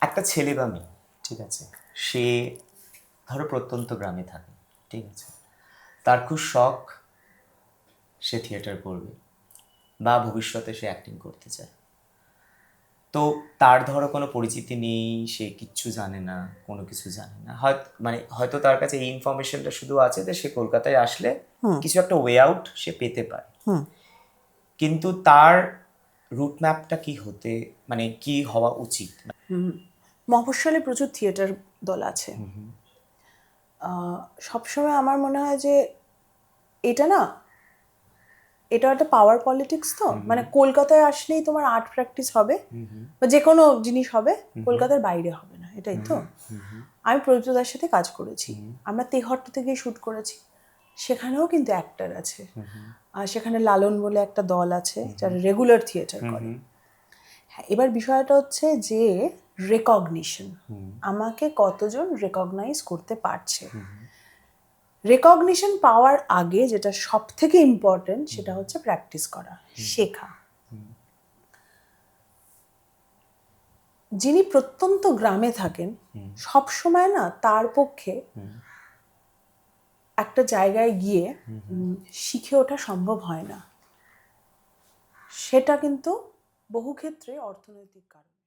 একটা ছেলে বা মেয়ে, ঠিক আছে, সে ধরো প্রত্যন্ত গ্রামে থাকে, ঠিক আছে, তার খুব শখ সে থিয়েটার করবে বা ভবিষ্যতে সে অ্যাক্টিং করতে চায়। তো তার ধরো কোনো পরিচিতি নেই, সে কিচ্ছু জানে না, কোনো কিছু জানে না, হয়তো তার কাছে এই ইনফরমেশনটা শুধু আছে যে সে কলকাতায় আসলে কিছু একটা ওয়ে আউট সে পেতে পারে। কিন্তু তার রুট ম্যাপটা কি হতে, মানে কি হওয়া উচিত? মফস্বলে প্রচুর থিয়েটার দল আছে। সবসময় আমার মনে হয় যে এটা একটা পাওয়ার পলিটিক্স। তো মানে কলকাতায় আসলেই তোমার আর্ট প্র্যাকটিস হবে বা যে কোনো জিনিস হবে, কলকাতার বাইরে হবে না, এটাই তো। আমি প্রযোদার সাথে কাজ করেছি, আমরা তেহট্টতে গিয়ে শ্যুট করেছি, সেখানেও কিন্তু অ্যাক্টার আছে। আর সেখানে লালন বলে একটা দল আছে যারা রেগুলার থিয়েটার করে। হ্যাঁ, এবার বিষয়টা হচ্ছে যে রেকগনিশন, আমাকে কতজন রেকগনাইজ করতে পারছে। রেকগনিশন পাওয়ার আগে যেটা সব থেকে ইম্পর্টেন্ট সেটা হচ্ছে প্র্যাকটিস করা, শেখা। যিনি প্রত্যন্ত গ্রামে থাকেন, সব সময় না তার পক্ষে একটা জায়গায় গিয়ে শিখে ওঠা সম্ভব হয় না। সেটা কিন্তু বহু ক্ষেত্রে অর্থনৈতিক কারণ।